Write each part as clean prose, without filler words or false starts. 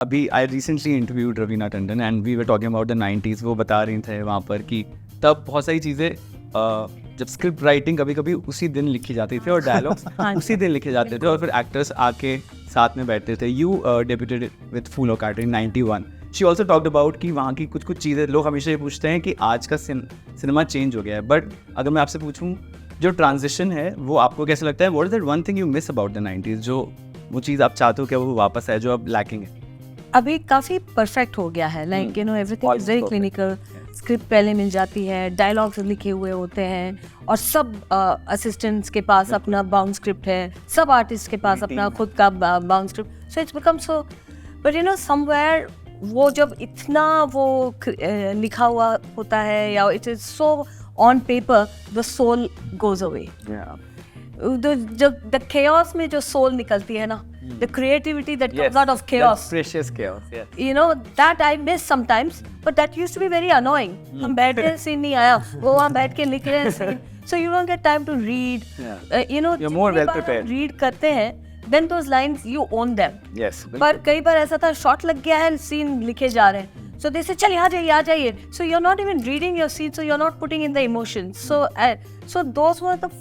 अभी I recently interviewed Raveena Tandon and we were talking about the 90s। वो बता रही थे वहाँ पर कि तब बहुत सारी चीज़ें जब स्क्रिप्ट राइटिंग कभी कभी उसी दिन लिखी जाती थी और डायलॉग्स उसी दिन लिखे जाते थे और फिर एक्टर्स आके साथ में बैठते थे। यू डेब्यूटेड विद फूल और कांटे इन 91। शी ऑल्सो टॉक्ड अबाउट कि वहाँ की कुछ चीज़ें लोग हमेशा ये पूछते हैं कि आज का सिनेमा चेंज हो गया है, बट अगर मैं आपसे पूछूँ जो ट्रांजिशन है वो आपको कैसे लगता है? What is that one thing you miss about the 90s, जो वो चीज़ आप चाहते हो कि वो वापस आए जो अब लैकिंग है? अभी काफ़ी परफेक्ट हो गया है, like you know everything is very clinical. Script पहले मिल जाती है, डायलॉग्स लिखे हुए होते हैं और सब असिस्टेंट्स के पास अपना बाउंड स्क्रिप्ट है, सब आर्टिस्ट के पास अपना खुद का bound script. So it's become so, but you know somewhere वो जब इतना वो लिखा हुआ होता है या it is so on paper, the soul goes away. जब द chaos में जो सोल निकलती है ना, the creativity that comes out of chaos, precious chaos, yes. you know, that I miss sometimes, but that used to be very annoying. हम बैठ के scene नहीं आया, वो वहाँ बैठ के लिख रहे हैं scene, so you don't get time to read. You know, you're more well prepared. Read करते हैं, then those lines you own them. Yes. पर कई बार ऐसा था, शॉट लग गया है, सीन लिखे जा रहे हैं, so they say चल यहाँ जाइए, so you're not even reading your scene, so you're not putting in the emotions. So those were the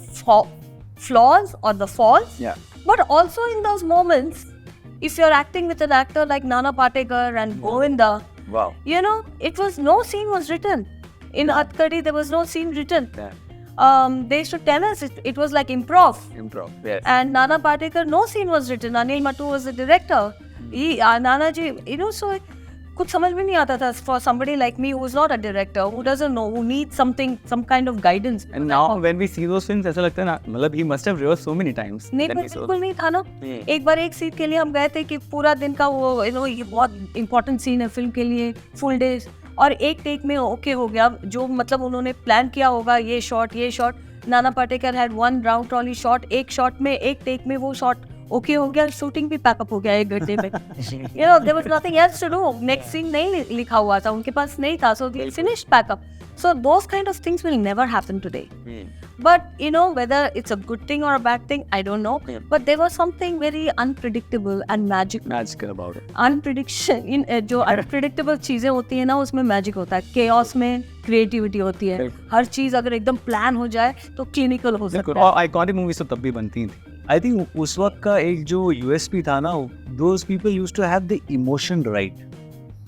flaws or the faults. Yeah. But also in those moments, if you're acting with an actor like Nana Patekar and Govinda, wow, you know, it was no scene was written. In Hatkadi, there was no scene written. Yeah. They used to tell us it was like improv. Improv, yes. And Nana Patekar, no scene was written. Anil Mattu was the director. Nana ji, you know, so कुछ समझ में नहीं आता था for somebody like me who is not a director, who doesn't know, who needs something, some kind of guidance. And now when we see those films, ऐसा लगता है ना, मतलब he must have rehearsed so many times. नहीं, बिल्कुल नहीं था ना। एक बार एक सीन के लिए हम गए थे कि पूरा दिन का वो यू नो ये बहुत इंपॉर्टेंट सीन है फिल्म के लिए, फुल डेज, और एक टेक में ओके हो गया, जो मतलब उन्होंने प्लान किया होगा ये shot. Nana Patekar had one round trolley shot, एक शॉट में एक टेक में वो शॉट ओके हो गया, शूटिंग भी पैकअप हो गया 1 घंटे में। You know there was nothing else to do, next scene नहीं लिखा हुआ था, उनके पास नहीं था, so they finished pack up. So those kind of things will never happen today. But you know, whether it's a good thing or a bad thing, I don't know. But there was something very unpredictable and magical about it. Unprediction जो unpredictable चीजें होती है ना, उसमें magic होता है। chaos में creativity होती है। हर चीज अगर एकदम प्लान हो जाए तो क्लिनिकल हो सकता है। और आइकॉनिक मूवीज तो तब भी बनती थी। आई थिंक उस वक्त का एक जो यूएसपी था ना, those people used to have the emotion right,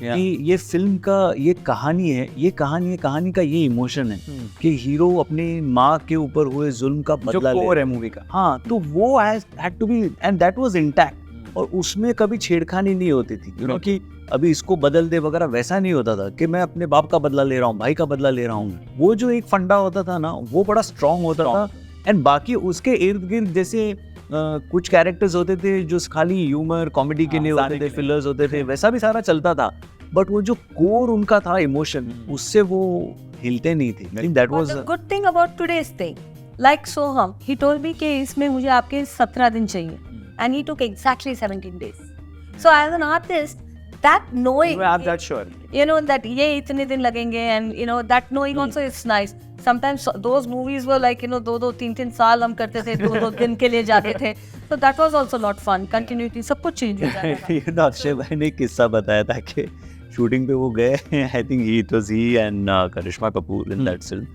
कि ये फिल्म का ये कहानी है, कहानी का ये इमोशन है कि हीरो अपनी माँ के ऊपर हुए जुल्म का बदला ले रहा है मूवी का। हाँ, तो वो had to be and that was intact, और उसमें कभी छेड़खानी नहीं होती थी, क्योंकि अभी इसको बदल दे वगैरह वैसा नहीं होता था कि मैं अपने बाप का बदला ले रहा हूँ, भाई का बदला ले रहा हूँ। वो जो एक फंडा होता था ना, वो बड़ा स्ट्रांग होता था। एंड बाकी उसके इर्द गिर्द जैसे कुछ कैरेक्टर्स होते थे जो खाली ह्यूमर कॉमेडी के लिए होते थे, फिलर्स होते थे, वैसा भी सारा चलता था, बट वो जो कोर उनका था इमोशन, उससे वो हिलते नहीं थे। That was the good thing about today's thing, like Soham, he told me कि इसमें मुझे आपके 17 दिन चाहिए, and he took exactly 17 days. So as an artist, that knowing, you have that sure, you know, that ये इतने दिन लगेंगे, and you know that knowing also is nice. Sometimes those movies were like, you know, 2-3 साल हम करते थे, 2 दिन के लिए जाते थे, so that was also not fun. Continuity सब कुछ चेंज हो जाता था। You know, अक्षय भाई ने किस्सा बताया था कि शूटिंग पे वो गए, I think it was he and Karishma Kapoor in that film,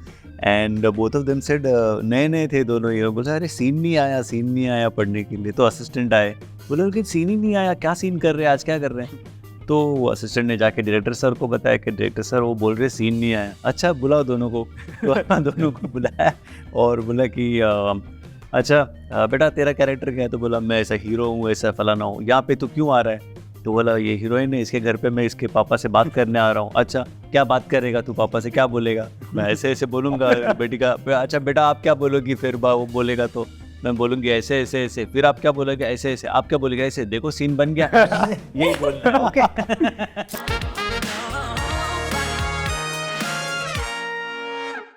and both of them said नए थे दोनों हीरो, बोला अरे सीन नहीं आया पढ़ने के लिए, तो असिस्टेंट आए, बोले कि सीन ही नहीं आया, क्या सीन कर रहे हैं आज, क्या कर रहे हैं? तो असिस्टेंट ने जाके डायरेक्टर सर को बताया कि डायरेक्टर सर वो बोल रहे सीन नहीं आया। अच्छा, बुलाओ दोनों को। तो दोनों को बुलाया और बोला कि अच्छा बेटा तेरा कैरेक्टर क्या है? तो बोला मैं ऐसा हीरो हूँ, ऐसा फलाना हूँ, यहाँ पे तो क्यों आ रहा है? तो बोला ये हीरोइन है, इसके घर पे मैं इसके पापा से बात करने आ रहा हूँ। अच्छा, क्या बात करेगा तू, पापा से क्या बोलेगा? मैं ऐसे बोलूँगा बेटी का। अच्छा बेटा आप क्या बोलोगी? फिर वो बोलेगा तो मैं बोलूँगी ऐसे, फिर आप क्या बोलोगे? ऐसे, आप क्या बोलेगा? ऐसे। देखो सीन बन गया। यही बोलना है।